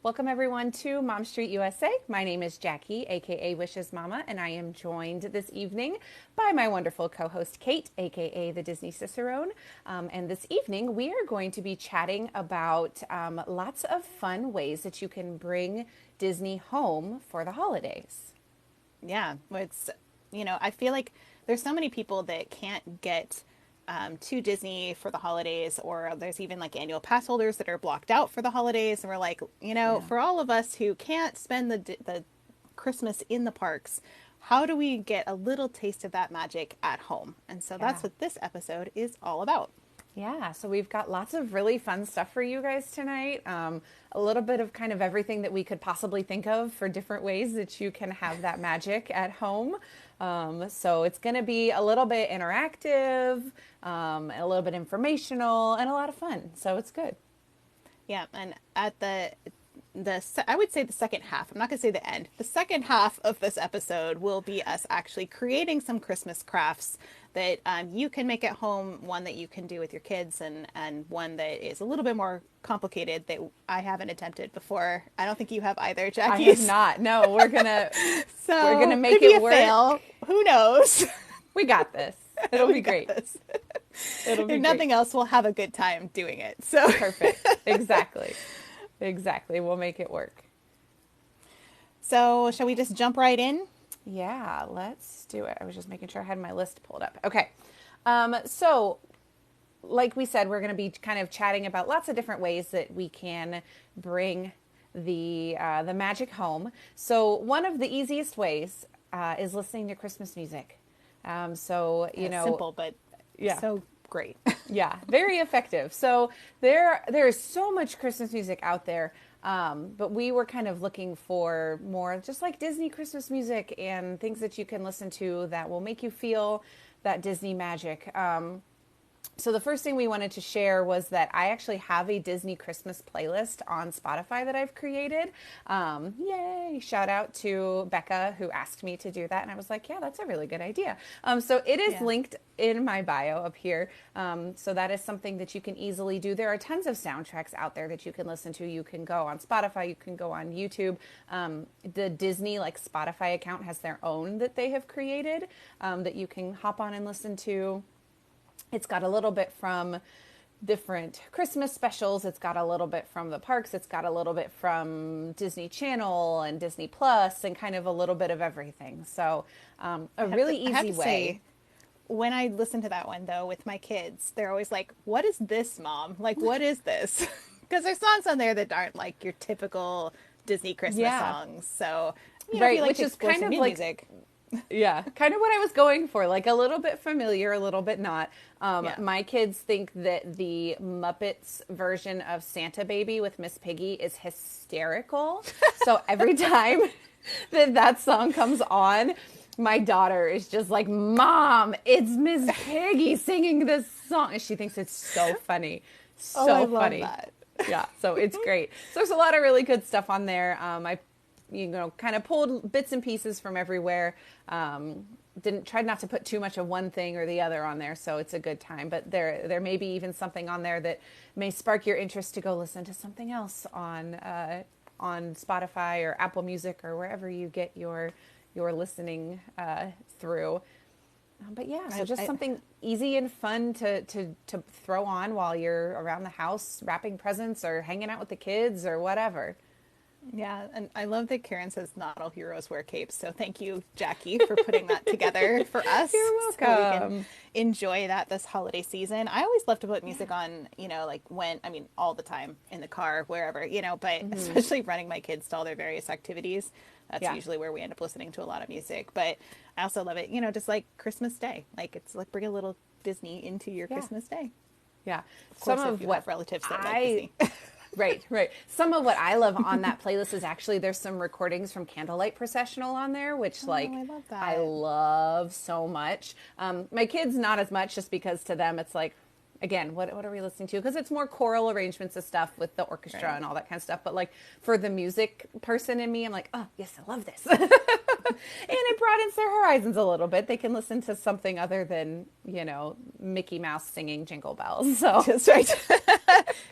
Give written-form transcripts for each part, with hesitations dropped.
Welcome everyone to Mom Street USA. My name is Jackie, aka Wishes Mama, and I am joined this evening by my wonderful co-host Kate, aka the Disney Cicerone. And this evening we are going to be chatting about lots of fun ways that you can bring Disney home for the holidays. Yeah, I feel like there's so many people that can't get to Disney for the holidays, or there's even like annual pass holders that are blocked out for the holidays. And we're like, Yeah. for all of us who can't spend the Christmas in the parks, how do we get a little taste of that magic at home? And so Yeah. that's what this episode is all about. Yeah, so we've got lots of really fun stuff for you guys tonight. A little bit of kind of everything that we could possibly think of for different ways that you can have that magic at home. So it's going to be a little bit interactive, a little bit informational, and a lot of fun. So it's good. Yeah, and at I would say the second half. I'm not going to say the end. The second half of this episode will be us actually creating some Christmas crafts that you can make at home. One that you can do with your kids, and one that is a little bit more complicated that I haven't attempted before. I don't think you have either, I Jackie. have not. No, we're gonna So make could be it a work. fail. Who knows? We got this. It'll We be got great. this. It'll be If great. nothing else, we'll have a good time doing it. So Perfect. Exactly. Exactly. We'll make it work. shall we just jump right in? Yeah, let's do it. I was just making sure I had my list pulled up. Okay. So, like we said, we're going to be kind of chatting about lots of different ways that we can bring the magic home. So, one of the easiest ways is listening to Christmas music. Simple, but yeah. so great. Yeah, very effective. So there is so much Christmas music out there, but we were kind of looking for more just like Disney Christmas music and things that you can listen to that will make you feel that Disney magic. So the first thing we wanted to share was that I actually have a Disney Christmas playlist on Spotify that I've created. Yay! Shout out to Becca who asked me to do that, and I was like, yeah, that's a really good idea. So it is Yeah. linked in my bio up here. So that is something that you can easily do. There are tons of soundtracks out there that you can listen to. You can go on Spotify, you can go on YouTube. The Disney Spotify account has their own that they have created that you can hop on and listen to. It's got a little bit from different Christmas specials. It's got a little bit from the parks. It's got a little bit from Disney Channel and Disney Plus and kind of a little bit of everything. So a really I have easy to way. say, when I listen to that one though with my kids, they're always like, "What is this, Mom? Like, what is this?" Because there's songs on there that aren't like your typical Disney Christmas Yeah. songs. So, if Right, you like which to is explore kind some of new like music, yeah, kind of what I was going for, like a little bit familiar, a little bit not. yeah. My kids think that the Muppets version of Santa Baby with Miss Piggy is hysterical. So every time that song comes on, my daughter is just like, Mom, it's Miss Piggy singing this song. And she thinks it's so funny. Oh, I So love funny. that. Yeah, so it's great. So there's a lot of really good stuff on there. I kind of pulled bits and pieces from everywhere. Didn't try not to put too much of one thing or the other on there, so it's a good time. But there may be even something on there that may spark your interest to go listen to something else on Spotify or Apple Music or wherever you get your listening through. But yeah, so just something easy and fun to throw on while you're around the house wrapping presents or hanging out with the kids or whatever. Yeah, and I love that Karen says not all heroes wear capes. So thank you, Jackie, for putting that together for us. You're So we welcome. can enjoy that this holiday season. I always love to put music on, all the time in the car, wherever, but especially running my kids to all their various activities. That's Yeah. usually where we end up listening to a lot of music. But I also love it, just like Christmas Day. Like it's like bring a little Disney into your Yeah. Christmas Day. Yeah. Of course, Some if of you what have relatives that like I Disney. right, right. Some of what I love on that playlist is actually there's some recordings from Candlelight Processional on there, which I love that. I love so much. My kids not as much, just because to them it's like again, what are we listening to? Because it's more choral arrangements of stuff with the orchestra Right. and all that kind of stuff. But like for the music person in me, I'm like, oh yes, I love this. And it broadens their horizons a little bit. They can listen to something other than, Mickey Mouse singing Jingle Bells. So That's right.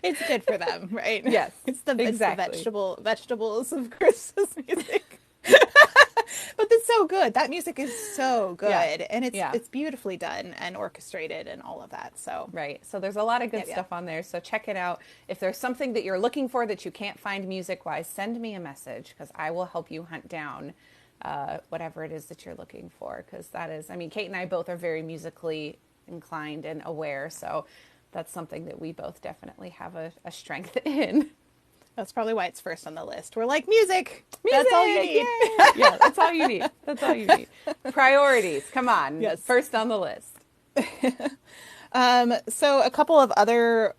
It's good for them, right? yes, It's the exactly. vegetables of Christmas music. But it's so good. That music is so good, Yeah. and Yeah. it's beautifully done and orchestrated and all of that. So Right. So there's a lot of good yeah. stuff on there. So check it out. If there's something that you're looking for that you can't find music wise, send me a message because I will help you hunt down whatever it is that you're looking for. Because that is, I mean, Kate and I both are very musically inclined and aware. So that's something that we both definitely have a strength in. That's probably why it's first on the list. We're like music. Music! That's all you need. Yay! Yeah, that's all you need. That's all you need. Priorities. Come on. Yes. First on the list. So a couple of other,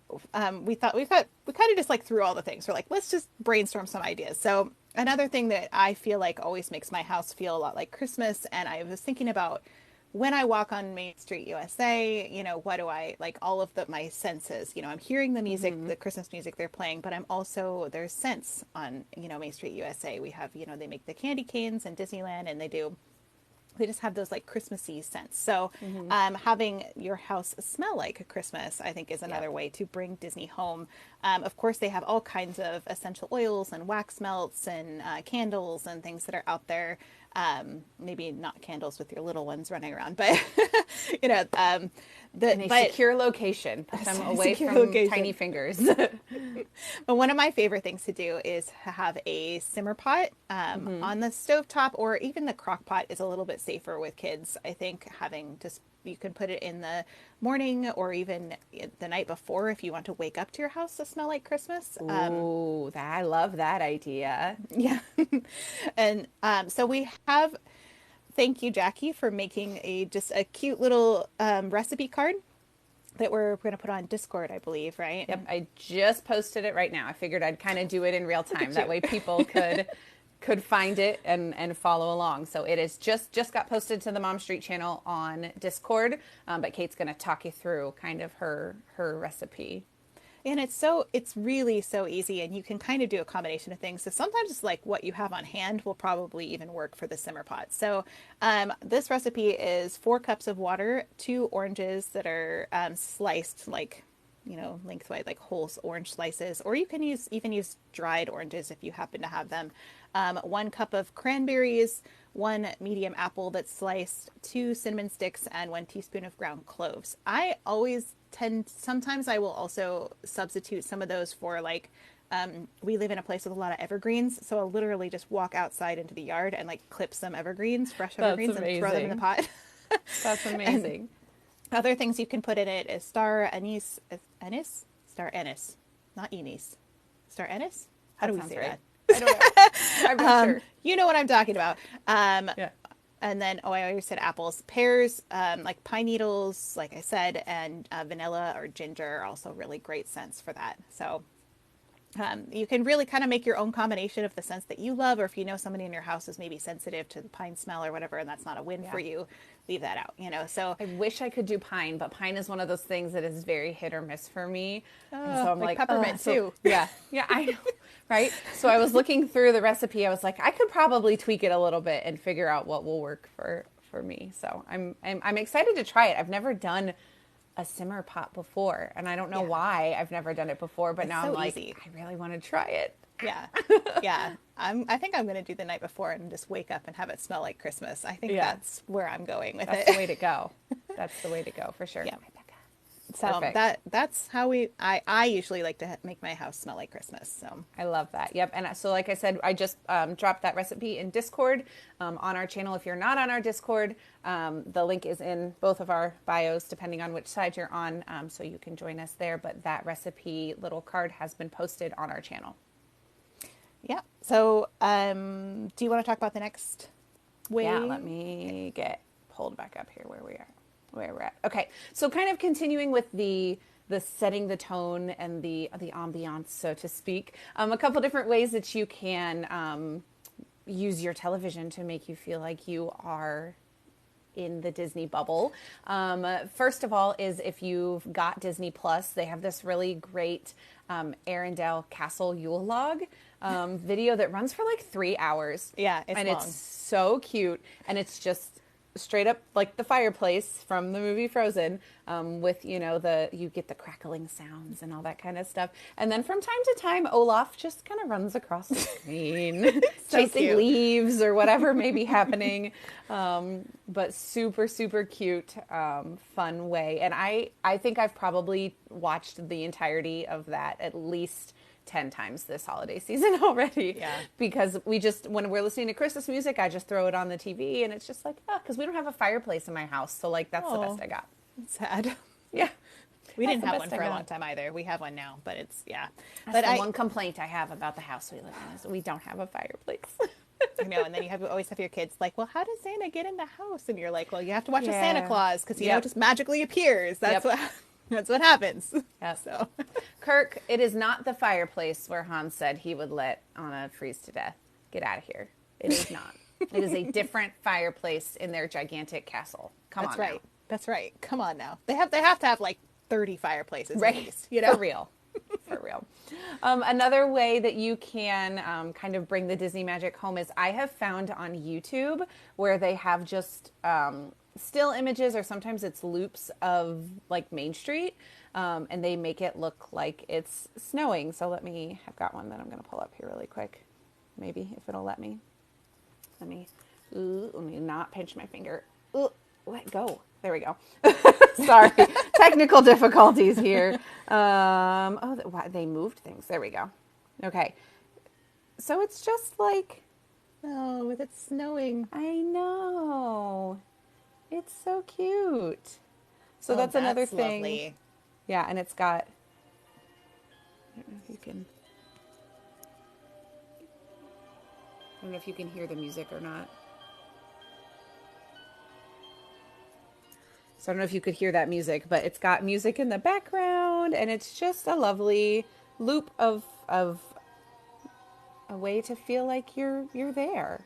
we kind of just like threw all the things. We're like, let's just brainstorm some ideas. So another thing that I feel like always makes my house feel a lot like Christmas. And I was thinking about when I walk on Main Street USA, what do I like all of my senses, I'm hearing the music, the Christmas music they're playing, but I'm also, there's scents on, Main Street USA. We have, they make the candy canes in Disneyland and they just have those like Christmassy scents. So having your house smell like Christmas, I think, is another way to bring Disney home. Of course, they have all kinds of essential oils and wax melts and candles and things that are out there. Maybe not candles with your little ones running around, but In a secure location. Put them away secure from location. tiny fingers. But one of my favorite things to do is to have a simmer pot on the stovetop, or even the crock pot is a little bit safer with kids. I think you can put it in the morning or even the night before if you want to wake up to your house to smell like Christmas. Ooh, I love that idea. Yeah. And so we have, thank you, Jacque, for making just a cute little recipe card that we're going to put on Discord, I believe, right? Yep, I just posted it right now. I figured I'd kind of do it in real time. That way people could find it and follow along. So it is just got posted to the Mom Street channel on Discord, but Kate's going to talk you through kind of her recipe. And it's really so easy, and you can kind of do a combination of things. So sometimes it's like what you have on hand will probably even work for the simmer pot. So this recipe is 4 cups of water, 2 oranges that are sliced like, lengthwise, like whole orange slices, or you can even use dried oranges if you happen to have them. 1 cup of cranberries, 1 medium apple that's sliced, 2 cinnamon sticks, and 1 teaspoon of ground cloves. Sometimes I will also substitute some of those for like, we live in a place with a lot of evergreens. So I'll literally just walk outside into the yard and like clip some evergreens, fresh evergreens, and throw them in the pot. That's amazing. Other things you can put in it is star anise, not anise, star anise. How do we say right. that? I don't know. I'm not sure. You know what I'm talking about. Yeah. And then, I already said apples, pears, like pine needles, like I said, and vanilla or ginger are also really great scents for that. So you can really kind of make your own combination of the scents that you love, or if you know somebody in your house is maybe sensitive to the pine smell or whatever, and that's not a win for you, leave that out, So I wish I could do pine, but pine is one of those things that is very hit or miss for me. And so I'm like peppermint too. Yeah, I know, right? So I was looking through the recipe. I was like, I could probably tweak it a little bit and figure out what will work for me. So I'm excited to try it. I've never done a simmer pot before, and I don't know why I've never done it before, but now I'm like, easy. I really want to try it. Yeah. I think I'm going to do the night before and just wake up and have it smell like Christmas. I think that's where I'm going with That's it. the way to go. That's the way to go for sure. Yeah. So Perfect. that's how I usually like to make my house smell like Christmas. So I love that. Yep. And so, like I said, I just dropped that recipe in Discord on our channel. If you're not on our Discord, the link is in both of our bios, depending on which side you're on. So you can join us there. But that recipe little card has been posted on our channel. yeah. So do you want to talk about the next way? Yeah. Let me get pulled back up here where we're at. Okay. So kind of continuing with the setting the tone and the ambiance, so to speak. A couple different ways that you can use your television to make you feel like you are in the Disney bubble. First of all is if you've got Disney Plus, they have this really great Arendelle Castle Yule log video that runs for like 3 hours. Yeah, it's and long. it's so cute, and it's just straight up like the fireplace from the movie Frozen, with you get the crackling sounds and all that kind of stuff, and then from time to time Olaf just kind of runs across the screen chasing cute. leaves or whatever may be happening, but super super cute, fun way. And I think I've probably watched the entirety of that at least 10 times this holiday season already. Yeah. Because when we're listening to Christmas music, I just throw it on the TV, and it's just like, because we don't have a fireplace in my house. So like, that's the best I got. Sad. Yeah. We That's didn't the have best one for I a got. long time either. We have one now, but it's, yeah. That's But the one complaint I have about the house we live in is we don't have a fireplace. I know, and then you always have your kids like, well, how does Santa get in the house? And you're like, well, you have to watch a Yeah. Santa Claus because, Yep. it just magically appears. That's Yep. that's what happens. Yep. So, Kirk, it is not the fireplace where Hans said he would let Anna freeze to death. Get out of here. It is not. It is a different fireplace in their gigantic castle. Come that's on right. now. That's right. Come on now. They have to have like 30 fireplaces at Right. least, For real. For real. Another way that you can kind of bring the Disney magic home is I have found on YouTube where they have just still images, or sometimes it's loops of like Main Street, and they make it look like it's snowing. So I've got one that I'm going to pull up here really quick. Maybe if it'll let me. Let me not pinch my finger. Let go. There we go. Sorry. Technical difficulties here. They moved things. There we go. Okay. So it's just like, Oh, it's snowing. I know. It's so cute. So that's another thing. Lovely. Yeah, and it's got, I don't know if you can hear the music or not. So I don't know if you could hear that music, but it's got music in the background, and it's just a lovely loop of a way to feel like you're there.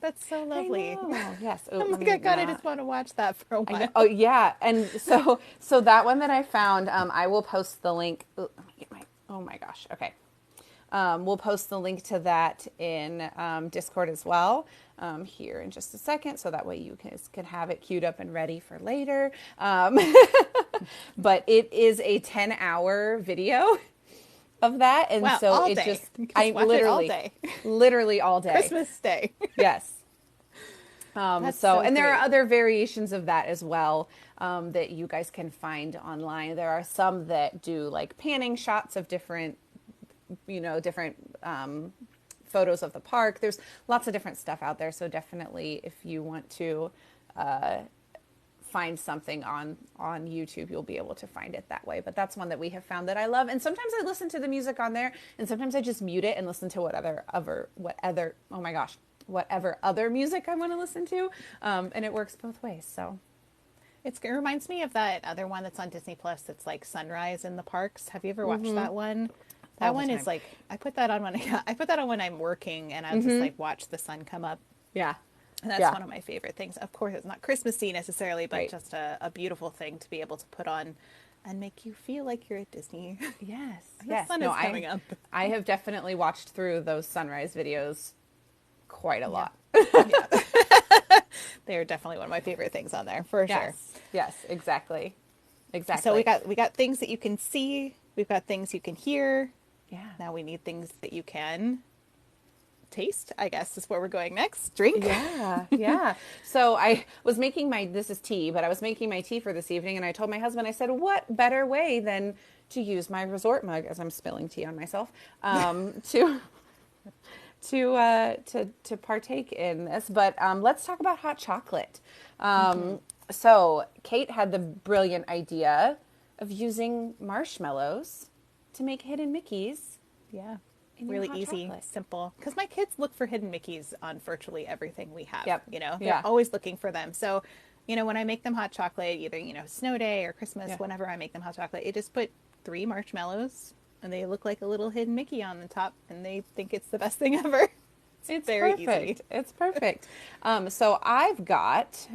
That's so lovely. I know. Yes. Oh my God, I just want to watch that for a while. Oh yeah, and so that one that I found, I will post the link. Let me get oh my gosh. Okay. We'll post the link to that in Discord as well here in just a second, so that way you can have it queued up and ready for later. But it is a 10-hour video of that, and Wow, so all it day. just You can just watch it all day. literally all day. Christmas Day. Yes. That's so And there are great. other variations of that as well, that you guys can find online. There are some that do like panning shots of different photos of the park. There's lots of different stuff out there. So definitely, if you want to find something on YouTube, you'll be able to find it that way. But that's one that we have found that I love. And sometimes I listen to the music on there, and sometimes I just mute it and listen to whatever other music I want to listen to. And it works both ways. So It reminds me of that other one that's on Disney Plus that's like Sunrise in the Parks. Have you ever watched that one? That All the one is time. like, I put that on when I'm working, and I'll just like watch the sun come up. yeah. And that's one of my favorite things. Of course, it's not Christmassy necessarily, but Right. just a beautiful thing to be able to put on and make you feel like you're at Disney. Yes. The Yes. sun is coming up. I have definitely watched through those sunrise videos quite a lot. They are definitely one of my favorite things on there, for sure. Yes. Yes, exactly. Exactly. So we got things that you can see. We've got things you can hear. yeah. Now we need things that you can taste, I guess is where we're going next. Drink. Yeah, yeah. So I was making this is tea, but I was making my tea for this evening, and I told my husband, I said, what better way than to use my resort mug, as I'm spilling tea on myself, to partake in this. But let's talk about hot chocolate. So Kate had the brilliant idea of using marshmallows to make hidden Mickeys. Yeah. in your Really hot easy, chocolate. simple. Because my kids look for hidden Mickeys on virtually everything we have. Yep. They're Yeah. always looking for them. So, when I make them hot chocolate, either, snow day or Christmas, Yeah. whenever I make them hot chocolate, I just put 3 marshmallows and they look like a little hidden Mickey on the top, and they think it's the best thing ever. It's very perfect. easy. It's perfect. So I've got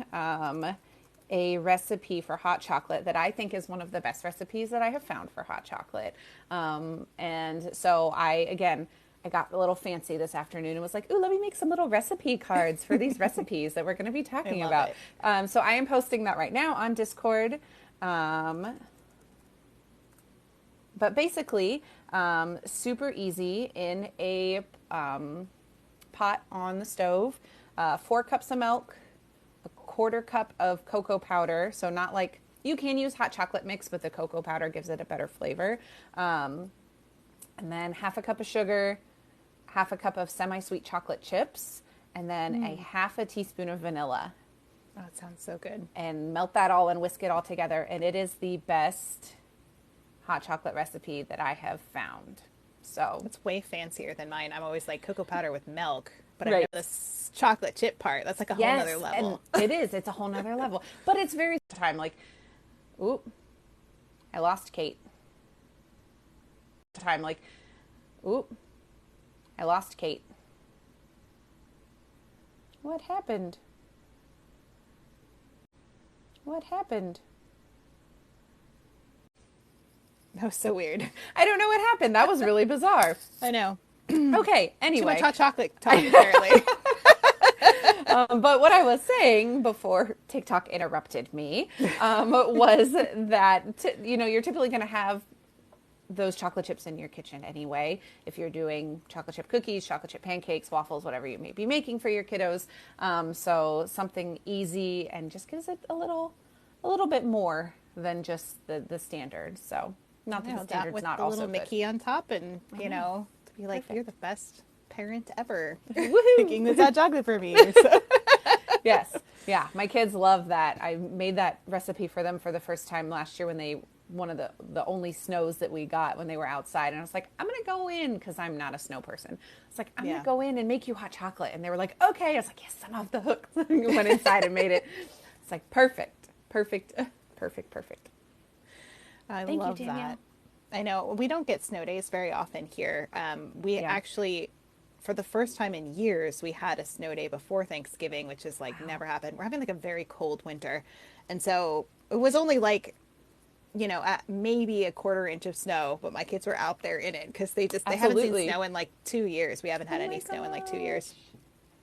a recipe for hot chocolate that I think is one of the best recipes that I have found for hot chocolate. And so I got a little fancy this afternoon and was like, ooh, let me make some little recipe cards for these recipes that we're going to be talking about. So I am posting that right now on Discord. But basically, super easy in a pot on the stove, 4 cups of milk, a quarter cup of cocoa powder. So not like, you can use hot chocolate mix, but the cocoa powder gives it a better flavor. And then half a cup of sugar, half a cup of semi-sweet chocolate chips, and then a half a teaspoon of vanilla. Oh, it sounds so good. And melt that all and whisk it all together. And it is the best hot chocolate recipe that I have found. So it's way fancier than mine. I'm always like cocoa powder with milk, but right. I know this chocolate chip part. That's like a whole nother level. And it is. It's a whole nother level. But it's very time like, oop, I lost Kate. Time like, oop, I lost Kate. What happened? What happened? That was so weird. I don't know what happened. That was really bizarre. I know. Okay, anyway. Too much hot chocolate talk, apparently. But what I was saying before TikTok interrupted me was that, you're typically going to have those chocolate chips in your kitchen anyway. If you're doing chocolate chip cookies, chocolate chip pancakes, waffles, whatever you may be making for your kiddos. So something easy and just gives it a little bit more than just the standard. So not that the standard's with not the also little good. Mickey on top and, to be like, Perfect. You're the best parent ever. Woohoo! Making this hot chocolate for me. So. Yes. Yeah. My kids love that. I made that recipe for them for the first time last year when one of the only snows that we got when they were outside. And I was like, I'm going to go in because I'm not a snow person. It's like, I'm going to go in and make you hot chocolate. And they were like, okay. I was like, yes, I'm off the hook. Went inside and made it. It's like, perfect. I Thank love you, Danielle. that. I know we don't get snow days very often here. We actually, for the first time in years, we had a snow day before Thanksgiving, which is like never happened. We're having like a very cold winter. And so it was only like, at maybe a quarter inch of snow, but my kids were out there in it because they haven't seen snow in like 2 years. We haven't had any snow in like 2 years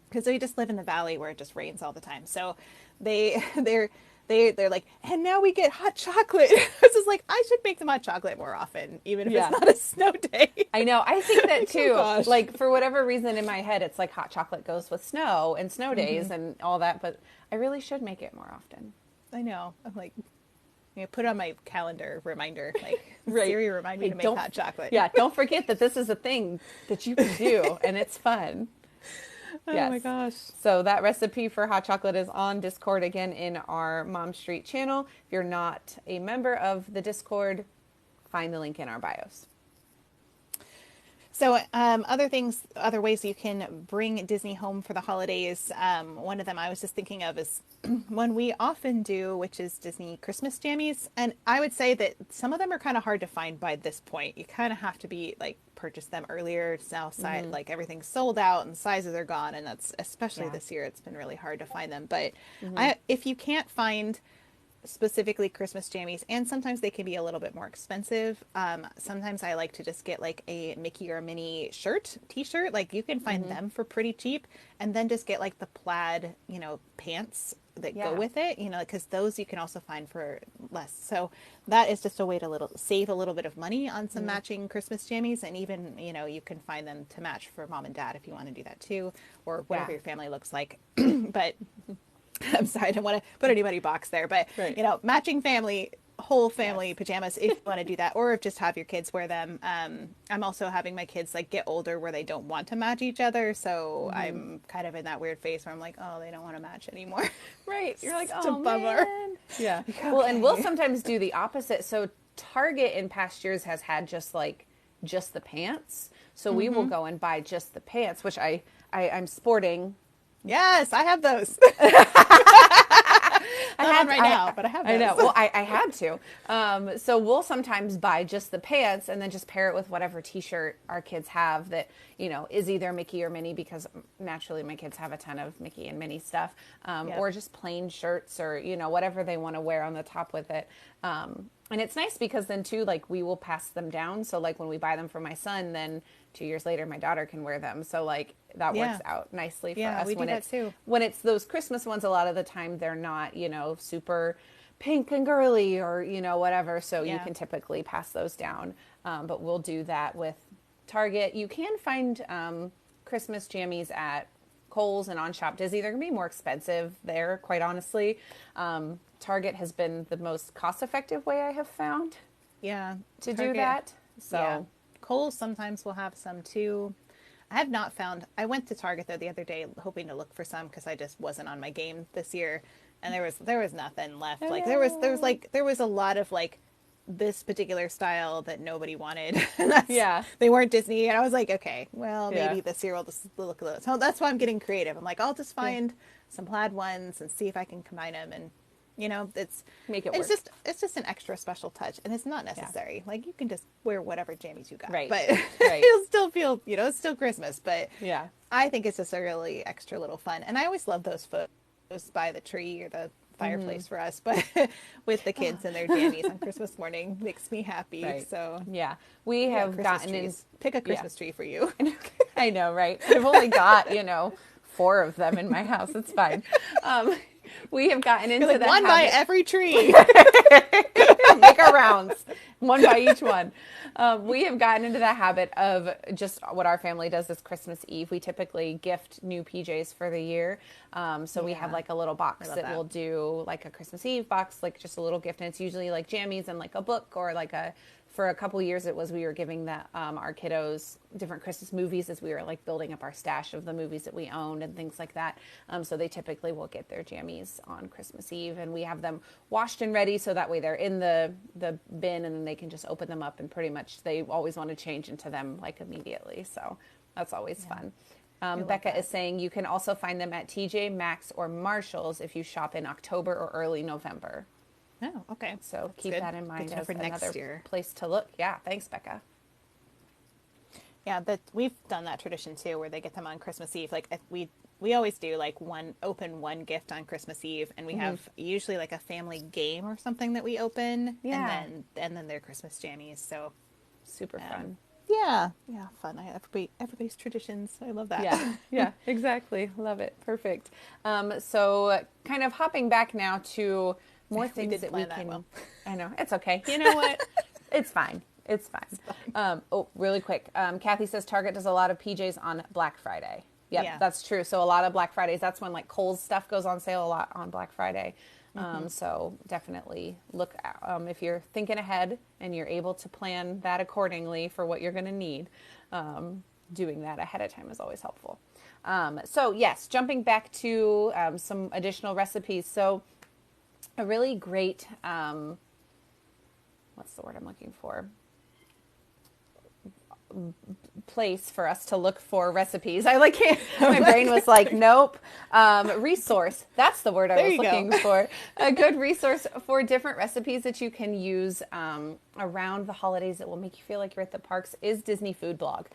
because we just live in the valley where it just rains all the time. So they're like, and now we get hot chocolate. This is like, I should make them hot chocolate more often, even if it's not a snow day. I know. I think that too. Oh, like for whatever reason in my head, it's like hot chocolate goes with snow and snow days and all that. But I really should make it more often. I know. I'm like, put it on my calendar reminder, like Siri, remind me to make hot chocolate. Yeah. Don't forget that this is a thing that you can do and it's fun. Oh my gosh. So that recipe for hot chocolate is on Discord again in our Mom Street channel. If you're not a member of the Discord, find the link in our bios. So other ways you can bring Disney home for the holidays. One of them I was just thinking of is one we often do, which is Disney Christmas jammies. And I would say that some of them are kind of hard to find by this point. You kind of have to be like purchase them earlier. It's now like everything's sold out and sizes are gone. And that's especially this year, it's been really hard to find them. But if you can't find specifically Christmas jammies, and sometimes they can be a little bit more expensive. Sometimes I like to just get like a Mickey or Minnie t-shirt. Like you can find them for pretty cheap, and then just get like the plaid, pants that go with it, because those you can also find for less. So that is just a way to save a little bit of money on some matching Christmas jammies. And even, you can find them to match for mom and dad if you want to do that too, or whatever your family looks like. But I'm sorry, I don't want to put anybody box there, but matching whole family pajamas if you want to do that, or if just have your kids wear them. I'm also having my kids like get older where they don't want to match each other, so I'm kind of in that weird phase where I'm like, oh, they don't want to match anymore. Right. You're like, Such oh, a bummer. man. Yeah. Well, and we'll sometimes do the opposite. So Target in past years has had just the pants. So we will go and buy just the pants, which I'm sporting. Yes, I have those. on right now, but I have those. I know. Well, I had to. So we'll sometimes buy just the pants and then just pair it with whatever t-shirt our kids have that, is either Mickey or Minnie, because naturally my kids have a ton of Mickey and Minnie stuff, or just plain shirts or, whatever they want to wear on the top with it. And it's nice because then too, like, we will pass them down. So like when we buy them for my son, then 2 years later, my daughter can wear them. So like that works out nicely for us. We do that too. When it's those Christmas ones, a lot of the time they're not, super pink and girly or, whatever. So you can typically pass those down. But we'll do that with Target. You can find Christmas jammies at Kohl's and on Shop Disney. They're going to be more expensive there, quite honestly. Target has been the most cost-effective way I have found to do that. So Kohl's sometimes will have some too. I have not found. I went to Target though the other day hoping to look for some because I just wasn't on my game this year, and there was nothing left. There was a lot of like this particular style that nobody wanted. They weren't Disney, and I was like, okay, well maybe this year we'll just look at those. So that's why I'm getting creative. I'm like, I'll just find some plaid ones and see if I can combine them, and it's make it work. It's just an extra special touch, and it's not necessary. Like you can just wear whatever jammies you got, right? But you'll still feel, it's still Christmas. But I think it's just a really extra little fun, and I always love those photos by the tree or the fireplace for us, but with the kids and their jammies on Christmas morning makes me happy. Right. So we have gotten in. Pick a Christmas tree for you. I know, right? I've only got 4 of them in my house. It's fine. We have gotten into like, the one habit. by every tree. Make our rounds, one by each one. We have gotten into the habit of just what our family does this Christmas Eve. We typically gift new PJs for the year. So we have like a little box that we'll do like a Christmas Eve box, like just a little gift. And it's usually like jammies and like a book or like for a couple years we were giving our kiddos different Christmas movies as we were like building up our stash of the movies that we owned and things like that. So they typically will get their jammies on Christmas Eve, and we have them washed and ready so that way they're in the bin, and then they can just open them up, and pretty much they always want to change into them like immediately. So that's always fun. Becca is saying you can also find them at TJ Maxx or Marshall's if you shop in October or early November. Oh, okay. So keep that in mind as for next another year. Place to look. Yeah, thanks, Becca. Yeah, we've done that tradition too, where they get them on Christmas Eve. Like we always do like open one gift on Christmas Eve, and we have usually like a family game or something that we open, and then their Christmas jammies. So super fun. Yeah, fun. Everybody's traditions. I love that. Yeah, exactly. Love it. Perfect. So kind of hopping back now to more things that we can. Well. I know, it's okay. You know what? It's fine. It's fine. Really quick. Kathy says Target does a lot of PJs on Black Friday. Yep, that's true. So a lot of Black Fridays, that's when like Kohl's stuff goes on sale a lot on Black Friday. So definitely look if you're thinking ahead and you're able to plan that accordingly for what you're going to need. Doing that ahead of time is always helpful. So yes, jumping back to some additional recipes. So a really great, what's the word I'm looking for? Place for us to look for recipes. I like it. My brain was like, nope. Resource. That's the word I was looking for. A good resource for different recipes that you can use around the holidays that will make you feel like you're at the parks is Disney Food Blog.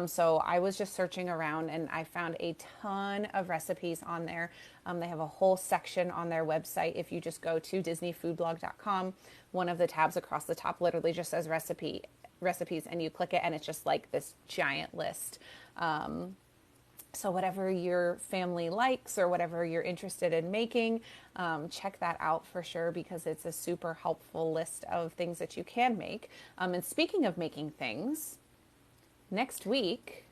So I was just searching around and I found a ton of recipes on there. They have a whole section on their website. If you just go to disneyfoodblog.com, one of the tabs across the top literally just says recipes, and you click it and it's just like this giant list. So whatever your family likes or whatever you're interested in making, check that out for sure, because it's a super helpful list of things that you can make. And speaking of making things, next week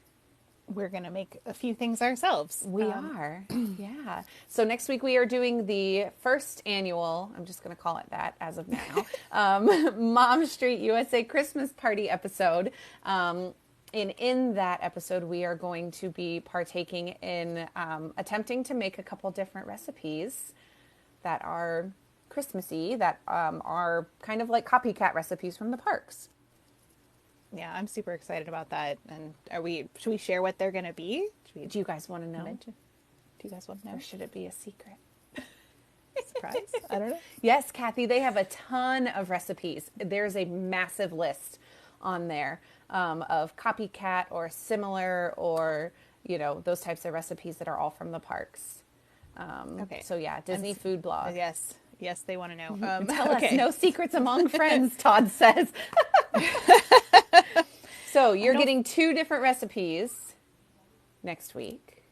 we're going to make a few things ourselves. We are. Yeah. So next week we are doing the first annual, I'm just going to call it that as of now, Mom Street USA Christmas Party episode. And in that episode, we are going to be partaking in attempting to make a couple different recipes that are Christmassy, that are kind of like copycat recipes from the parks. Yeah, I'm super excited about that. And should we share what they're going to be? Do you guys want to know? Do you guys want to know? Or should it be a secret? surprise. I don't know. Yes, Kathy, they have a ton of recipes. There's a massive list on there of copycat or similar or, those types of recipes that are all from the parks. Okay. So yeah, Disney food blog. Yes. Yes, they want to know. Tell us, okay. no secrets among friends, Todd says. So you're getting 2 different recipes next week.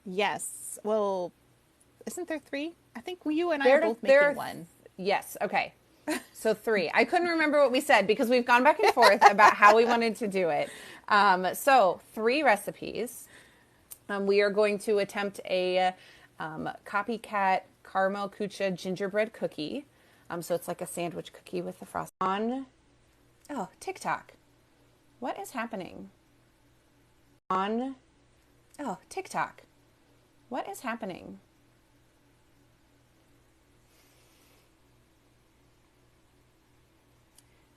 Yes. Well, isn't there 3? I think you and I are both making one. Yes. Okay. So 3. I couldn't remember what we said because we've gone back and forth about how we wanted to do it. So 3 recipes. We are going to attempt a copycat caramel kucha gingerbread cookie. So it's like a sandwich cookie with the frost on. Oh, TikTok. What is happening? TikTok. What is happening?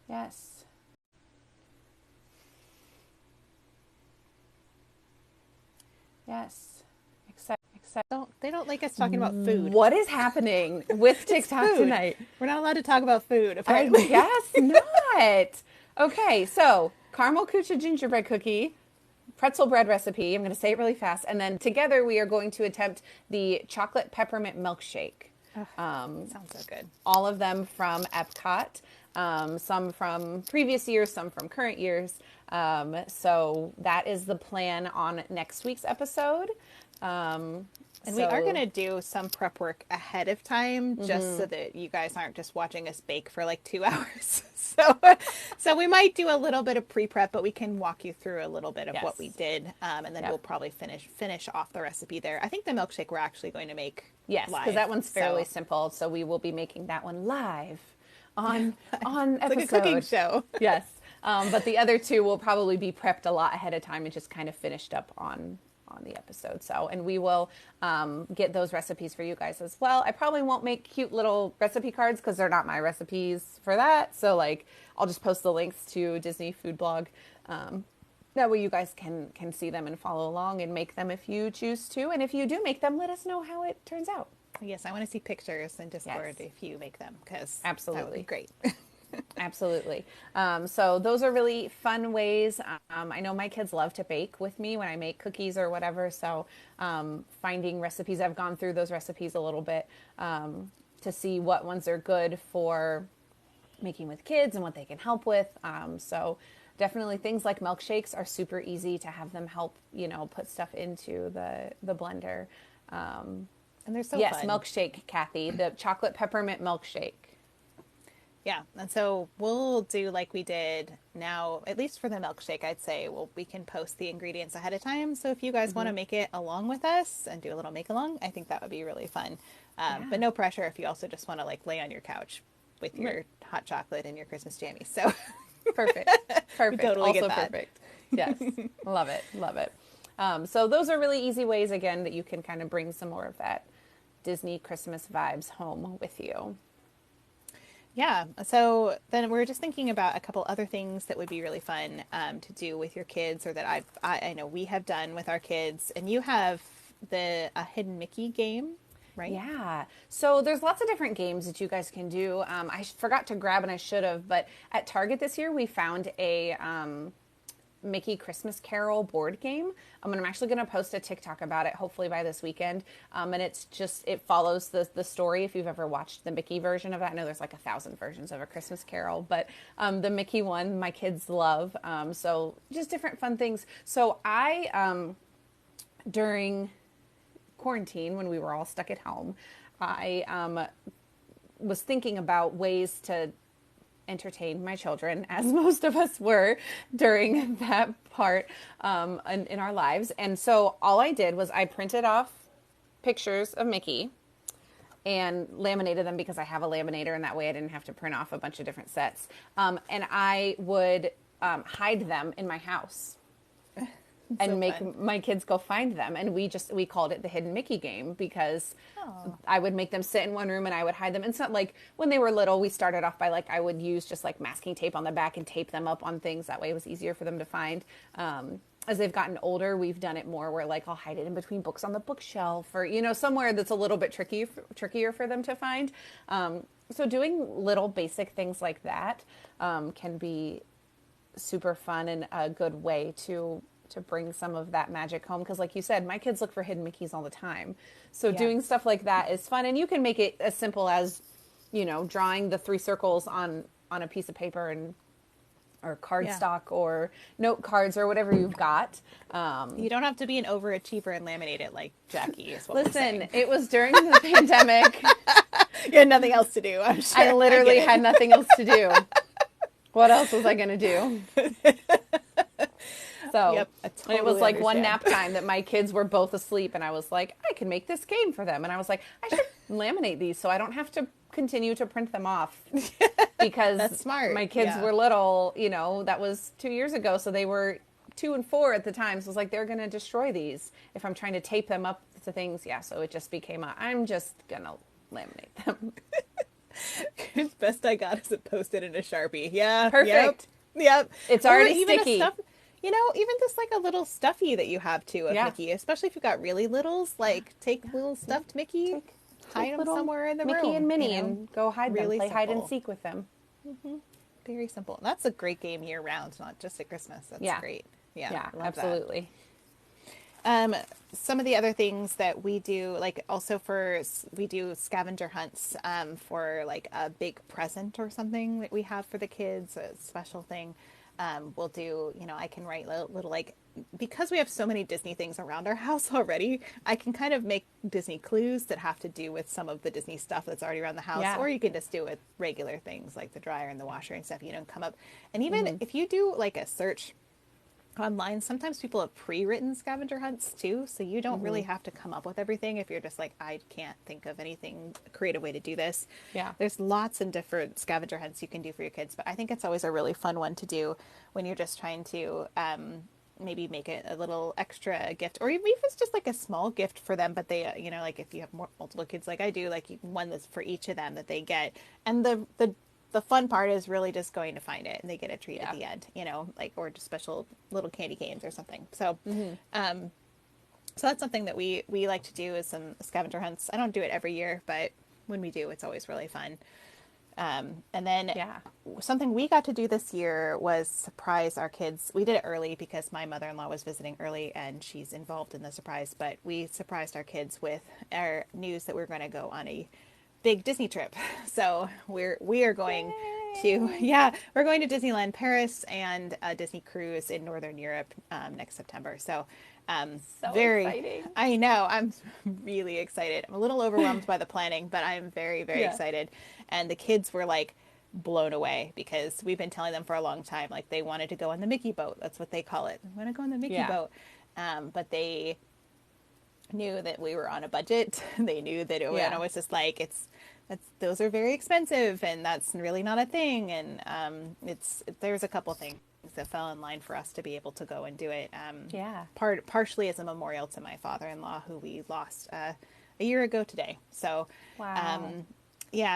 Yes. Yes. Except They don't like us talking about food. what is happening with TikTok tonight? We're not allowed to talk about food, I apparently. guess not. Okay, so caramel kucha gingerbread cookie, pretzel bread recipe. I'm going to say it really fast. And then together we are going to attempt the chocolate peppermint milkshake. Sounds so good. All of them from Epcot. Some from previous years, some from current years. So that is the plan on next week's episode. And we are going to do some prep work ahead of time just so that you guys aren't just watching us bake for like 2 hours. So we might do a little bit of pre-prep, but we can walk you through a little bit of what we did. And then we'll probably finish off the recipe there. I think the milkshake we're actually going to make Yes, because that one's fairly simple. So we will be making that one live on episode. Like a cooking show. Yes. But the other 2 will probably be prepped a lot ahead of time and just kind of finished up on the episode. So, and we will get those recipes for you guys as well. I probably won't make cute little recipe cards because they're not my recipes for that. So like, I'll just post the links to Disney Food Blog. That way you guys can see them and follow along and make them if you choose to. And if you do make them, let us know how it turns out. Yes, I want to see pictures in Discord if you make them because absolutely that would be great. Absolutely. So those are really fun ways. I know my kids love to bake with me when I make cookies or whatever. So finding recipes, I've gone through those recipes a little bit to see what ones are good for making with kids and what they can help with. So definitely things like milkshakes are super easy to have them help, put stuff into the blender. And they're so yes, fun. milkshake, Kathy, the chocolate peppermint milkshake. Yeah, and so we'll do like we did now, at least for the milkshake, I'd say, we can post the ingredients ahead of time. So if you guys want to make it along with us and do a little make along, I think that would be really fun. But no pressure if you also just want to like lay on your couch with your hot chocolate and your Christmas jammies. So perfect. We totally also get that. Perfect. Yes, love it. So those are really easy ways, again, that you can kind of bring some more of that Disney Christmas vibes home with you. Yeah. So then we're just thinking about a couple other things that would be really fun to do with your kids, or that I know we have done with our kids. And you have a hidden Mickey game, right? Yeah. So there's lots of different games that you guys can do. I forgot to grab, and I should have, but at Target this year we found a Mickey Christmas Carol board game. I'm actually going to post a TikTok about it, hopefully by this weekend. And it follows the story. If you've ever watched the Mickey version of that, I know there's like 1,000 versions of A Christmas Carol, but the Mickey one, my kids love. So just different fun things. So I, during quarantine, when we were all stuck at home, I was thinking about ways to entertain my children, as most of us were during that part in our lives. And so all I did was I printed off pictures of Mickey and laminated them because I have a laminator, and that way I didn't have to print off a bunch of different sets. And I would hide them in my house and so make fun. My kids go find them. And we called it the Hidden Mickey game because I would make them sit in one room and I would hide them. And so like when they were little, we started off by like, I would use just like masking tape on the back and tape them up on things. That way it was easier for them to find. as they've gotten older, we've done it more where like I'll hide it in between books on the bookshelf or, you know, somewhere that's a little bit trickier for them to find. So doing little basic things like that can be super fun and a good way to bring some of that magic home. Because like you said, my kids look for hidden Mickeys all the time. So doing stuff like that is fun. And you can make it as simple as, you know, drawing the 3 circles on a piece of paper and or cardstock or note cards or whatever you've got. You don't have to be an overachiever and laminate it like Jacque is what Listen, it was during the pandemic. You had nothing else to do, I'm sure. I literally had nothing else to do. What else was I going to do? So totally it was like one nap time that my kids were both asleep and I was like, I can make this game for them. And I was like, I should laminate these so I don't have to continue to print them off because that's smart. My kids were little, you know, that was 2 years ago. So they were 2 and 4 at the time. So I was like, they're going to destroy these if I'm trying to tape them up to things. Yeah. So it just became I'm just going to laminate them. The best I got is a Post-it and a Sharpie. Yeah. Perfect. Yep. It's already sticky. You know, even just like a little stuffy that you have too of Mickey, especially if you've got really littles, like take little stuffed Mickey, hide them somewhere in the room. Mickey and Minnie, and go hide them. Play hide and seek with them. Mm-hmm. Very simple. And that's a great game year round, not just at Christmas. That's great. Yeah, absolutely. Some of the other things that we do, like also we do scavenger hunts for like a big present or something that we have for the kids, a special thing. We'll do, you know, I can write little like, because we have so many Disney things around our house already, I can kind of make Disney clues that have to do with some of the Disney stuff that's already around the house, or you can just do with regular things like the dryer and the washer and stuff, you know, come up. And even if you do like a search online, sometimes people have pre-written scavenger hunts too, so you don't really have to come up with everything if you're just like, I can't think of anything creative way to do this. There's lots of different scavenger hunts you can do for your kids, but I think it's always a really fun one to do when you're just trying to maybe make it a little extra gift, or even if it's just like a small gift for them, but they you know, like if you have multiple kids like I do, like one that's for each of them that they get. And the fun part is really just going to find it and they get a treat at the end, you know, like, or just special little candy canes or something. So, so that's something that we like to do is some scavenger hunts. I don't do it every year, but when we do, it's always really fun. And then something we got to do this year was surprise our kids. We did it early because my mother-in-law was visiting early and she's involved in the surprise, but we surprised our kids with our news that we're going to go on a big Disney trip. So we are going to we're going to Disneyland Paris and a Disney cruise in Northern Europe next September. So very exciting. I know, I'm really excited. I'm a little overwhelmed by the planning, but I'm very excited. And the kids were like blown away because we've been telling them for a long time, like they wanted to go on the Mickey boat. That's what they call it. They want to go on the Mickey boat. But they knew that we were on a budget. They knew that it was just like those are very expensive and that's really not a thing. And there's a couple things that fell in line for us to be able to go and do it. Partially as a memorial to my father-in-law who we lost a year ago today. So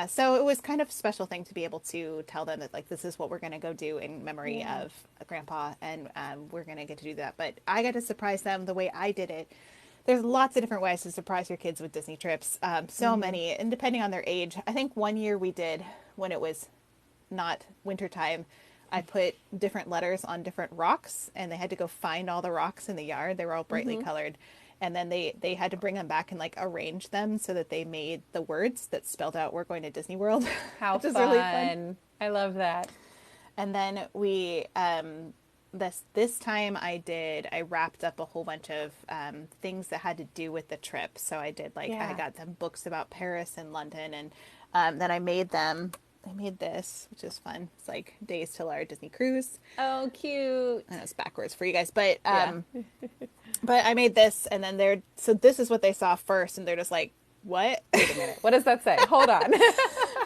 so it was kind of a special thing to be able to tell them that like this is what we're going to go do in memory of Grandpa, and we're going to get to do that. But I got to surprise them the way I did it. There's lots of different ways to surprise your kids with Disney trips. So many, and depending on their age. I think one year we did, when it was not wintertime, I put different letters on different rocks and they had to go find all the rocks in the yard. They were all brightly colored. And then they had to bring them back and like arrange them so that they made the words that spelled out "We're going to Disney World." How fun. Really fun! I love that. And then we this time I wrapped up a whole bunch of things that had to do with the trip. So I did I got them books about Paris and London, and then I made this, which is fun. It's like Days Till Our Disney Cruise. Oh, cute. I know it's backwards for you guys, but but I made this, and then so this is what they saw first, and they're just like, what? Wait a minute. What does that say? Hold on.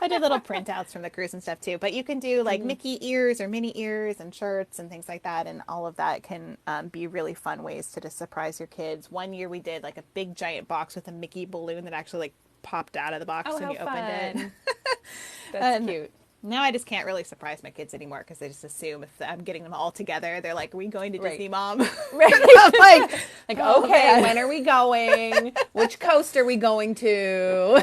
I did little printouts from the cruise and stuff too, but you can do like Mickey ears or Minnie ears and shirts and things like that, and all of that can be really fun ways to just surprise your kids. One year we did like a big giant box with a Mickey balloon that actually like popped out of the box when you opened it. That's cute. Now I just can't really surprise my kids anymore because they just assume if I'm getting them all together, they're like, "Are we going to Disney, Mom?" Right. I'm like, okay, when are we going? Which coast are we going to?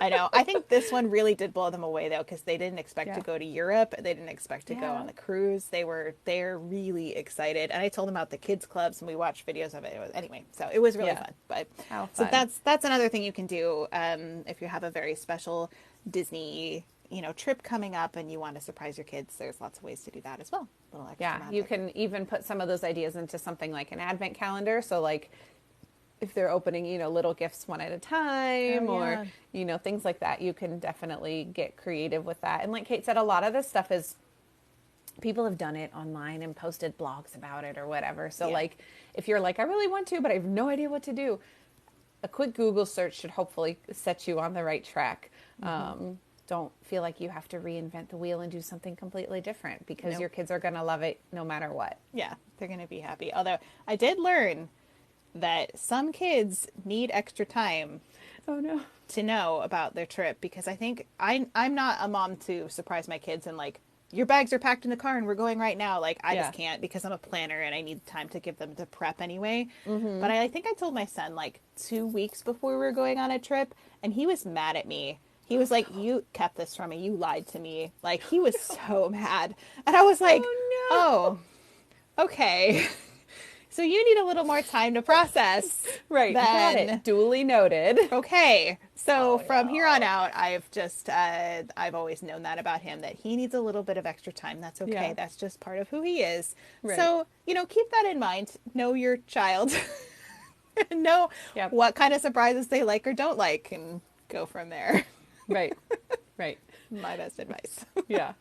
I know. I think this one really did blow them away though, because they didn't expect to go to Europe. They didn't expect to go on the cruise. They're really excited. And I told them about the kids clubs and we watched videos of it. Anyway, so it was really fun. But so that's another thing you can do if you have a very special Disney trip coming up and you want to surprise your kids. There's lots of ways to do that as well. A little extra magic. You can even put some of those ideas into something like an advent calendar. So like if they're opening, little gifts one at a time or, things like that, you can definitely get creative with that. And like Kate said, a lot of this stuff is people have done it online and posted blogs about it or whatever. So like if you're like, I really want to, but I have no idea what to do, a quick Google search should hopefully set you on the right track. Don't feel like you have to reinvent the wheel and do something completely different because your kids are going to love it no matter what. Yeah, they're going to be happy. Although I did learn that some kids need extra time to know about their trip because I think I'm not a mom to surprise my kids and like, your bags are packed in the car and we're going right now. Like, I just can't because I'm a planner and I need time to give them to prep anyway. But I think I told my son like 2 weeks before we were going on a trip and he was mad at me. He was like, you kept this from me. You lied to me. Like, he was so mad. And I was like, oh okay. So you need a little more time to process. Right. Got it. Duly noted. Okay. So from here on out, I've always known that about him, that he needs a little bit of extra time. That's okay. Yeah. That's just part of who he is. Right. So, keep that in mind. Know your child. Know what kind of surprises they like or don't like and go from there. Right. Right. My best advice. Yeah.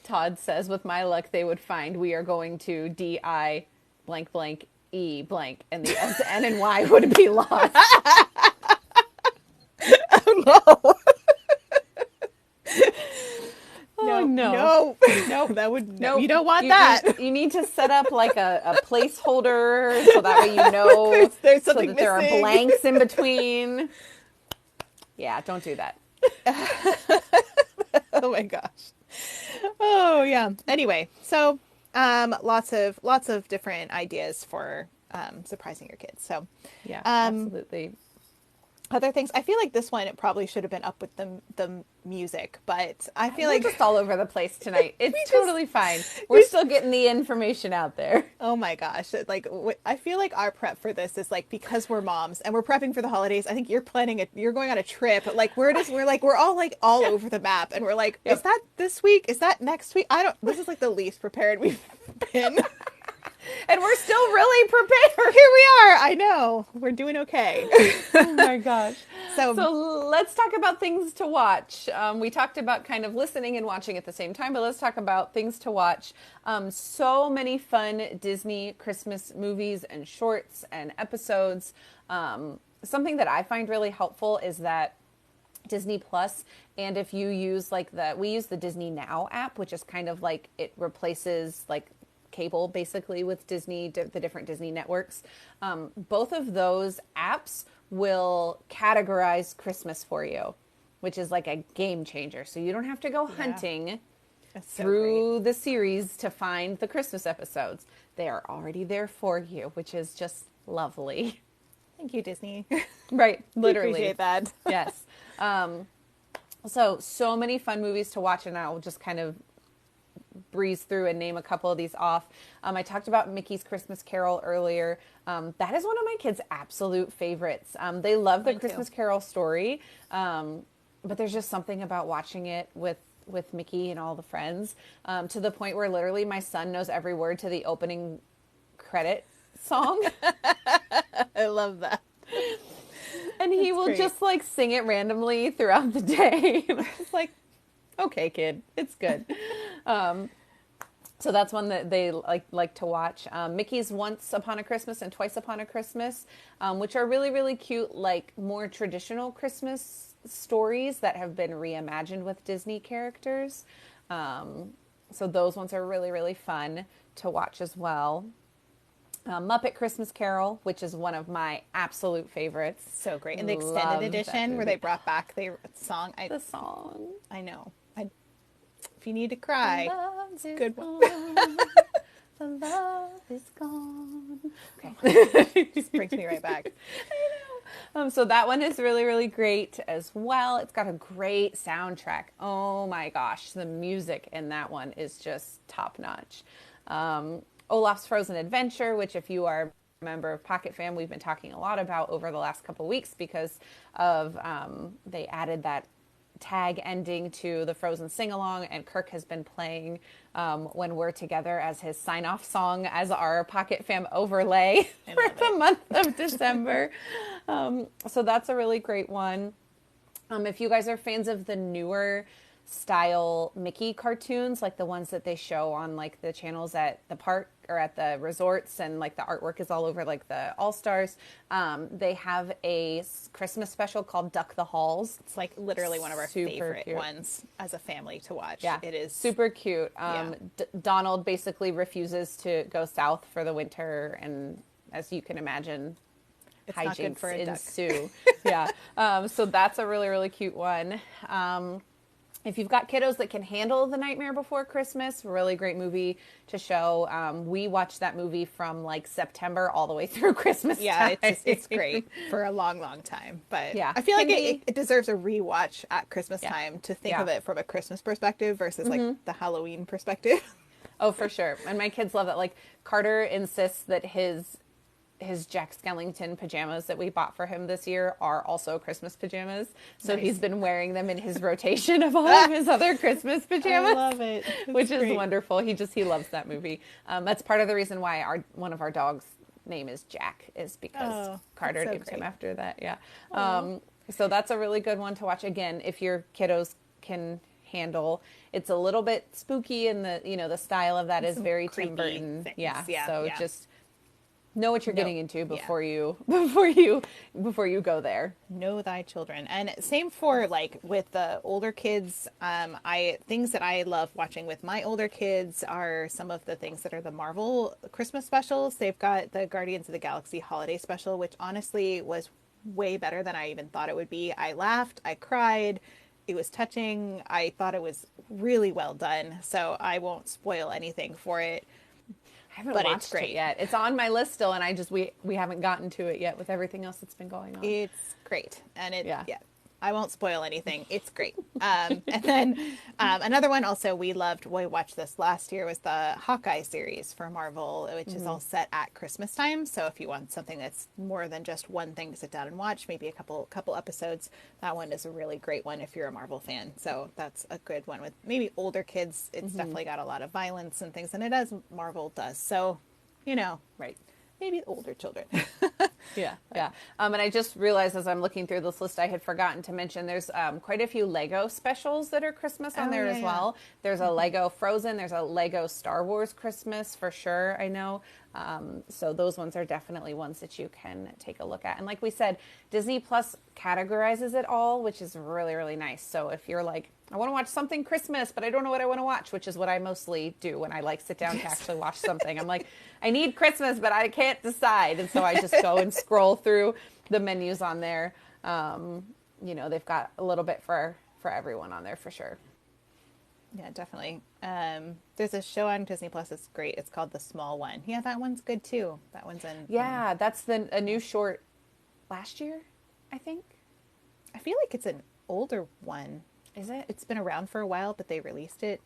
Todd says, with my luck, they would find we are going to DI blank blank E blank and the S, N, and Y would be lost. Oh no. No. That would you don't want that. You need to set up like a placeholder so that way there's something so that there are blanks in between. Yeah, don't do that. Oh my gosh. Oh yeah. Anyway, so lots of different ideas for surprising your kids. So yeah, absolutely. Other things, I feel like this one it probably should have been up with the music, but I feel like we're just all over the place tonight. It's totally fine. We're still getting the information out there. Oh my gosh! Like I feel like our prep for this is like, because we're moms and we're prepping for the holidays. I think you're going on a trip. Like we're all over the map, and we're like, is that this week? Is that next week? This is like the least prepared we've been. And we're still really prepared. Here we are. I know. We're doing okay. Oh my gosh. So let's talk about things to watch. We talked about kind of listening and watching at the same time, but let's talk about things to watch. So many fun Disney Christmas movies and shorts and episodes. Something that I find really helpful is that Disney Plus, and if you use we use the Disney Now app, which is kind of like it replaces like cable basically with Disney, the different Disney networks. Both of those apps will categorize Christmas for you, which is like a game changer. So you don't have to go hunting through the series to find the Christmas episodes. They are already there for you, which is just lovely. Thank you, Disney. Right. Literally. Appreciate that. Yes. So many fun movies to watch, and I'll just kind of breeze through and name a couple of these off. I talked about Mickey's Christmas Carol earlier. That is one of my kids' absolute favorites. They love the Christmas Carol story, but there's just something about watching it with Mickey and all the friends, to the point where literally my son knows every word to the opening credit song. I love that. And he will just like sing it randomly throughout the day. It's like, okay, kid, it's good. So that's one that they like to watch. Mickey's Once Upon a Christmas and Twice Upon a Christmas, which are really, really cute, like more traditional Christmas stories that have been reimagined with Disney characters. So those ones are really, really fun to watch as well. Muppet Christmas Carol, which is one of my absolute favorites. So great. And the extended edition where they brought back the song. The song. I know. if you need to cry, It's a good one. The love is gone. Okay. Just brings me right back. So that one is really, really great as well. It's got a great soundtrack. Oh my gosh, the music in that one is just top notch. Olaf's Frozen Adventure, which if you are a member of Pocket Fam, we've been talking a lot about over the last couple weeks because of they added that tag ending to the Frozen sing-along, and Kirk has been playing When We're Together as his sign-off song as our Pocket Fam overlay for the month of December. So that's a really great one. If you guys are fans of the newer style Mickey cartoons, like the ones that they show on like the channels at the park or at the resorts, and like the artwork is all over like the All-Stars, they have a Christmas special called Duck the Halls. It's like literally one of our favorite ones as a family to watch. Yeah, it is super cute. Donald basically refuses to go south for the winter, and as you can imagine, it's not good for a ensue. So that's a really, really cute one. If you've got kiddos that can handle The Nightmare Before Christmas, really great movie to show. We watched that movie from like September all the way through Christmas time. It's great for a long, long time. But yeah, I feel like it deserves a rewatch at Christmas time to think of it from a Christmas perspective versus like the Halloween perspective. Oh, for sure. And my kids love that. Like Carter insists that his Jack Skellington pajamas that we bought for him this year are also Christmas pajamas. So he's been wearing them in his rotation of all of his other Christmas pajamas. I love it. Which is wonderful. He loves that movie. That's part of the reason why one of our dogs' name is Jacque, is because Carter named him after that. Yeah. So that's a really good one to watch. Again, if your kiddos can handle. It's a little bit spooky, and the style of that is very Tim Burton. So just know what you're getting into before you go there. Know thy children. And same for like with the older kids. Things that I love watching with my older kids are some of the things that are the Marvel Christmas specials. They've got the Guardians of the Galaxy holiday special, which honestly was way better than I even thought it would be. I laughed, I cried. It was touching. I thought it was really well done. So I won't spoil anything for it. I haven't watched it yet. It's on my list still, and we haven't gotten to it yet with everything else that's been going on. It's great, and I won't spoil anything. It's great. And then another one also we watched this last year, was the Hawkeye series for Marvel, which is all set at Christmas time. So if you want something that's more than just one thing to sit down and watch, maybe a couple episodes, that one is a really great one if you're a Marvel fan. So that's a good one with maybe older kids. It's definitely got a lot of violence and things, and it as Marvel does. So, right. Maybe older children. Yeah. And I just realized as I'm looking through this list, I had forgotten to mention there's quite a few Lego specials that are Christmas on there as well. There's a Lego Frozen. There's a Lego Star Wars Christmas for sure, I know. So those ones are definitely ones that you can take a look at. And like we said, Disney Plus categorizes it all, which is really, really nice. So if you're like, I want to watch something Christmas, but I don't know what I want to watch, which is what I mostly do when I sit down to actually watch something. I'm like, I need Christmas, but I can't decide. And so I just go and scroll through the menus on there. They've got a little bit for everyone on there for sure. Yeah, definitely. There's a show on Disney Plus that's great. It's called The Small One. Yeah, that one's good too. That one's in. Yeah, that's a new short last year, I think. I feel like it's an older one. Is it? It's been around for a while, but they released it.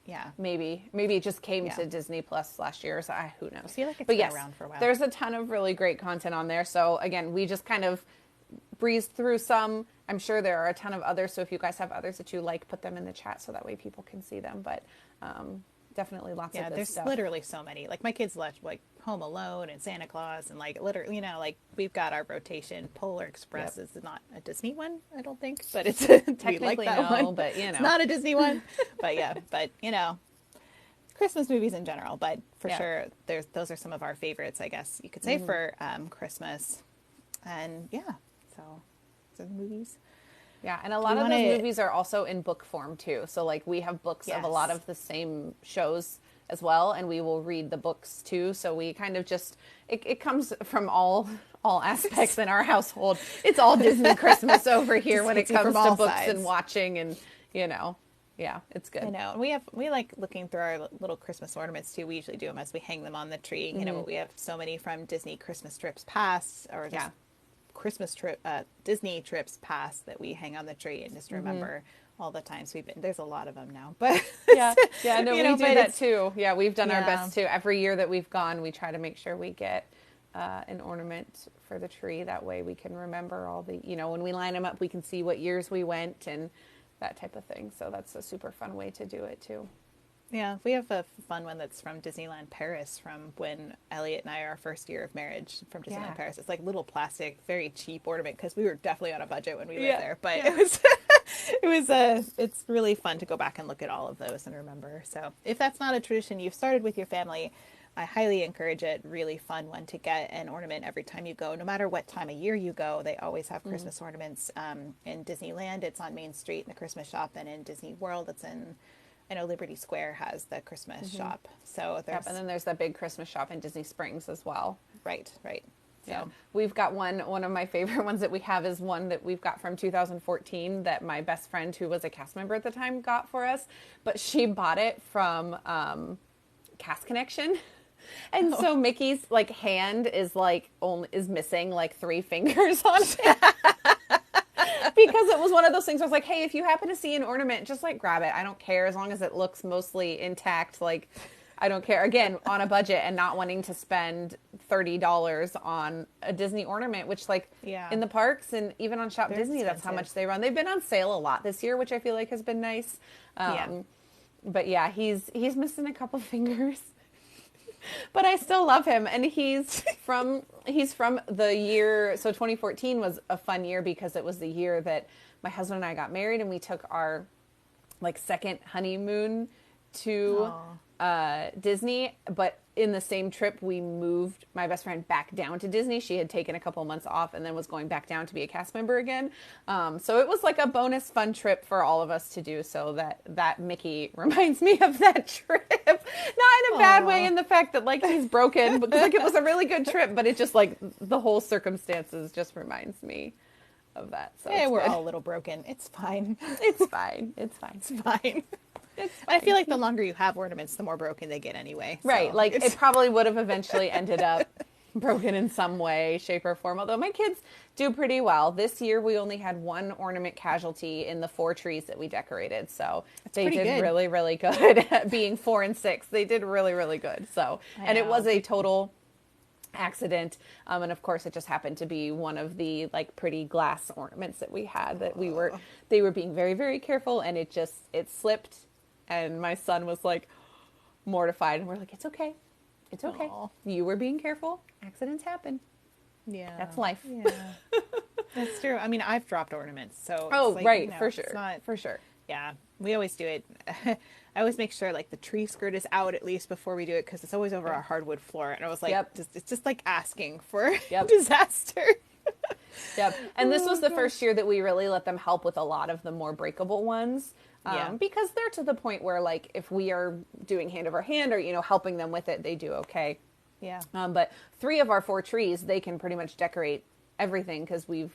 Yeah. Maybe it just came to Disney Plus last year. So who knows? I feel like it's been around for a while. There's a ton of really great content on there. So again, we just kind of breezed through some. I'm sure there are a ton of others. So if you guys have others that you like, put them in the chat so that way people can see them. But definitely lots of good there's stuff. Literally so many. Like my kids love like Home Alone and Santa Claus, and like literally, we've got our rotation. Polar Express is not a Disney one, I don't think, but it's technically like that one. But it's not a Disney one. But Christmas movies in general. But for sure, those are some of our favorites, I guess you could say, for Christmas. And so the movies. Yeah, and a lot of those movies are also in book form too. So like we have books of a lot of the same shows as well, and we will read the books too. So we kind of just it comes from all aspects in our household. It's all Disney Christmas over here when it comes to books and watching and Yeah, it's good. I know. And we like looking through our little Christmas ornaments too. We usually do them as we hang them on the tree. You know, we have so many from Disney Christmas trips past, or just Disney trips past that we hang on the tree and just remember all the times we've been. There's a lot of them now, but no, we do that too. Yeah, we've done our best too. Every year that we've gone, we try to make sure we get an ornament for the tree. That way we can remember all the, when we line them up, we can see what years we went and that type of thing. So that's a super fun way to do it too. Yeah, we have a fun one that's from Disneyland Paris from when Elliot and I, our first year of marriage from Disneyland Paris. It's like little plastic, very cheap ornament because we were definitely on a budget when we lived there. But it's really fun to go back and look at all of those and remember. So if that's not a tradition you've started with your family, I highly encourage it. Really fun one to get an ornament every time you go. No matter what time of year you go, they always have Christmas ornaments. In Disneyland, it's on Main Street in the Christmas shop, and in Disney World, it's in, I know Liberty Square has the Christmas shop. So there's, and then there's that big Christmas shop in Disney Springs as well. Right. So we've got one of my favorite ones that we have is one that we've got from 2014 that my best friend, who was a cast member at the time, got for us, but she bought it from Cast Connection. And so Mickey's like hand is missing like 3 fingers on it. Because it was one of those things where I was like, hey, if you happen to see an ornament, just like grab it. I don't care as long as it looks mostly intact. Like, I don't care. Again, on a budget and not wanting to spend $30 on a Disney ornament, which in the parks and even on Shop Disney, expensive. That's how much they run. They've been on sale a lot this year, which I feel like has been nice. But yeah, he's missing a couple fingers. But I still love him, and he's from the year. So 2014 was a fun year because it was the year that my husband and I got married, and we took our second honeymoon to Disney. But in the same trip, we moved my best friend back down to Disney. She had taken a couple months off and then was going back down to be a cast member again. So it was like a bonus fun trip for all of us to do. So that Mickey reminds me of that trip. Not in a bad way, in the fact that he's broken, but it was a really good trip, but it just the whole circumstances just reminds me of that. So we're all a little broken. It's fine. It's fine. It's fine. It's fine. I feel like the longer you have ornaments, the more broken they get anyway. Right. So it probably would have eventually ended up broken in some way, shape, or form. Although my kids do pretty well. This year we only had 1 ornament casualty in the 4 trees that we decorated. So they did good. Really, really good at being 4 and 6. They did really, really good. So, and it was a total accident. And of course it just happened to be one of the pretty glass ornaments that we had that they were being very, very careful, and it slipped. And my son was mortified, and we're like, it's okay. It's okay. Aww. You were being careful. Accidents happen. Yeah. That's life. Yeah. That's true. I mean, I've dropped ornaments, so for sure. For sure. Yeah. We always do it. I always make sure the tree skirt is out at least before we do it, because it's always over our hardwood floor. And I was like, it's just asking for disaster. Yep. And this was the first year that we really let them help with a lot of the more breakable ones. Because they're to the point where if we are doing hand over hand or, helping them with it, they do okay. Yeah. But 3 of our 4 trees, they can pretty much decorate everything because we've,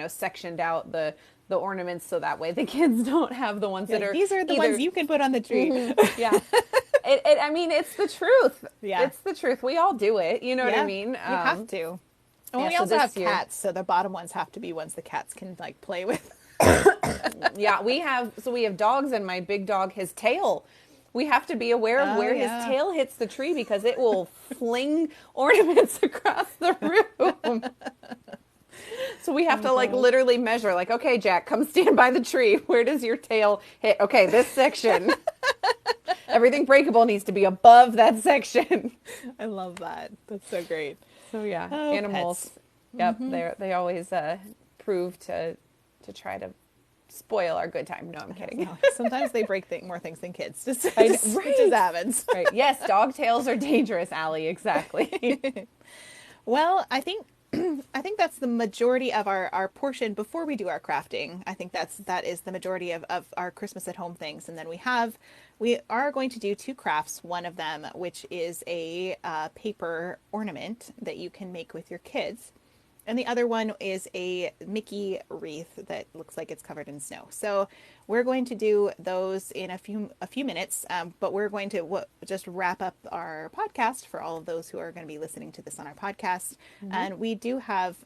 sectioned out the ornaments so that way the kids don't have the ones that are. These are the ones you can put on the tree. Mm-hmm. Yeah. I mean, it's the truth. Yeah. It's the truth. We all do it. You know what I mean? You have to. And we also have cats, so the bottom ones have to be ones the cats can play with. Yeah, we have dogs, and my big dog, his tail, we have to be aware of where his tail hits the tree because it will fling ornaments across the room. So we have to literally measure okay, Jack, come stand by the tree. Where does your tail hit? Okay, this section. Everything breakable needs to be above that section. I love that. That's so great. So yeah, animals. Pets. Yep, they always prove to try to spoil our good time. No, I'm kidding. No, sometimes they break more things than kids. It just happens. Right. Yes, dog tails are dangerous, Allie. Exactly. Well, I think that's the majority of our portion before we do our crafting. I think that is the majority of our Christmas at home things. And then we are going to do 2 crafts. One of them, which is a paper ornament that you can make with your kids. And the other one is a Mickey wreath that looks like it's covered in snow. So we're going to do those in a few minutes, but we're going to just wrap up our podcast for all of those who are going to be listening to this on our podcast. And we do have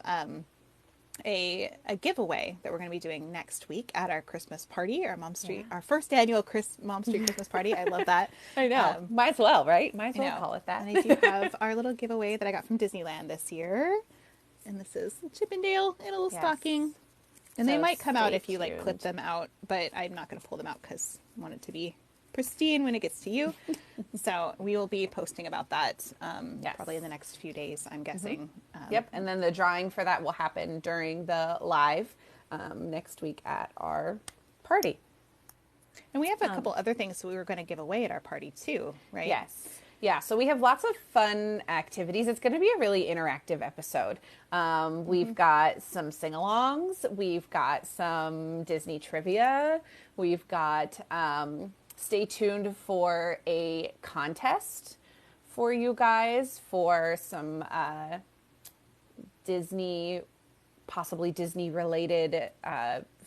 a giveaway that we're going to be doing next week at our Christmas party, our Mom Street, our first annual Mom Street Christmas party. I love that. I know. Might as well, right? Might as well call it that. And I do have our little giveaway that I got from Disneyland this year. And this is Chippendale in a little stocking. And they might come out if you like clip them out, but I'm not going to pull them out because I want it to be pristine when it gets to you. So we will be posting about that probably in the next few days, I'm guessing. Yep. And then the drawing for that will happen during the live next week at our party. And we have a couple other things we were going to give away at our party too, right? Yes. Yeah, so we have lots of fun activities. It's going to be a really interactive episode. We've got some sing-alongs. We've got some Disney trivia. We've got, stay tuned for a contest for you guys for some possibly Disney-related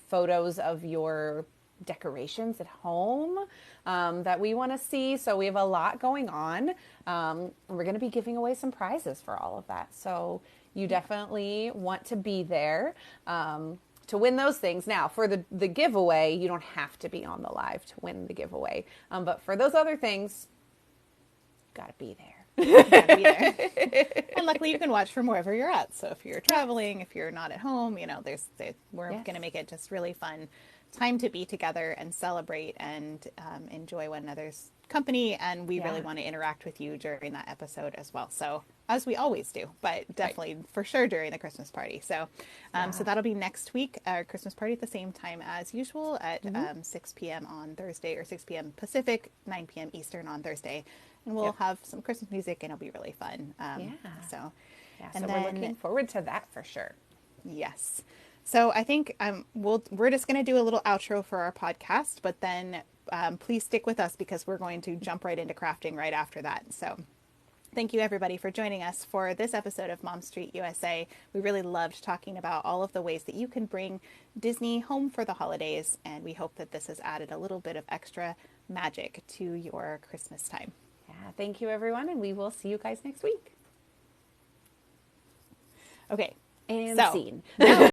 photos of your decorations at home that we want to see. So we have a lot going on. We're going to be giving away some prizes for all of that. So you definitely want to be there to win those things. Now, for the giveaway, you don't have to be on the live to win the giveaway. But for those other things, you got to be there. And luckily you can watch from wherever you're at. So if you're traveling, if you're not at home, we're going to make it just really fun time to be together and celebrate and enjoy one another's company. And we really want to interact with you during that episode as well. So as we always do, but definitely for sure during the Christmas party. So, so that'll be next week, our Christmas party at the same time as usual at 6 p.m. on Thursday, or 6 p.m. Pacific, 9 p.m. Eastern on Thursday. And we'll have some Christmas music and it'll be really fun. So we're looking forward to that for sure. Yes. So I think we're just going to do a little outro for our podcast, but then please stick with us because we're going to jump right into crafting right after that. So thank you everybody for joining us for this episode of Mom Street USA. We really loved talking about all of the ways that you can bring Disney home for the holidays, and we hope that this has added a little bit of extra magic to your Christmas time. Yeah, thank you everyone, and we will see you guys next week. Okay. And scene.